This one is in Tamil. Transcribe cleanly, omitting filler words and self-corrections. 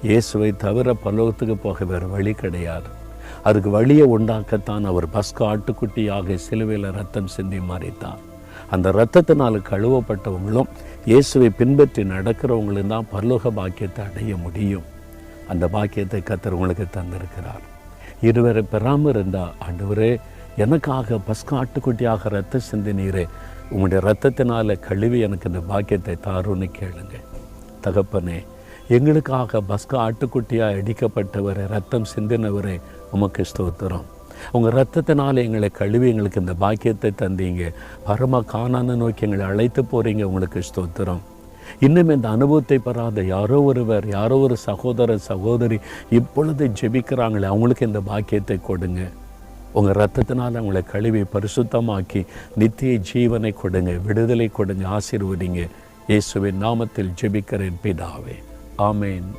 இயேசுவை தவிர பரலோகத்துக்கு போக வேறு வழி கிடையாது. அதுக்கு வழியை உண்டாக்கத்தான் அவர் பஸ்கா ஆட்டுக்குட்டியாக சிலுவையில் ரத்தம் சிந்தி மரித்தார். அந்த இரத்தத்தினால் கழுவப்பட்டவங்களும் இயேசுவை பின்பற்றி நடக்கிறவங்களும் தான் பரலோக பாக்கியத்தை அடைய முடியும். அந்த பாக்கியத்தை கர்த்தர் உங்களுக்கு தந்திருக்கிறார். இருவரை பெறாமல் இருந்தால், ஆண்டவரே எனக்காக பஸ்கா ஆட்டுக்குட்டியாக ரத்தம் சிந்தினீரே, உங்களுடைய இரத்தத்தினால கழுவி எனக்கு இந்த பாக்கியத்தை தாருன்னு கேளுங்க. தகப்பனே, எங்களுக்காக பஸ்கா ஆட்டுக்குட்டியாக அடிக்கப்பட்டவரே, ரத்தம் சிந்தினவரே, உமக்கு ஸ்தோத்திரம். உங்கள் இரத்தத்தினால் எங்களை கழுவி எங்களுக்கு இந்த பாக்கியத்தை தந்தீங்க. பரம கானானை நோக்கி எங்களை அழைத்து போகிறீங்க. உங்களுக்கு ஸ்தோத்திரம். இன்னும் இந்த அனுபவத்தை பெறாத யாரோ ஒரு சகோதரர் சகோதரி இப்பொழுது ஜெபிக்கிறாங்களே, அவங்களுக்கு இந்த பாக்கியத்தை கொடுங்க. உங்கள் இரத்தத்தினால் அவங்களை கழுவி பரிசுத்தமாக்கி நித்திய ஜீவனை கொடுங்க, விடுதலை கொடுங்க, ஆசீர்வதிங்க. இயேசுவின் நாமத்தில் ஜெபிக்கிறேன் பிதாவே. ஆமேன்.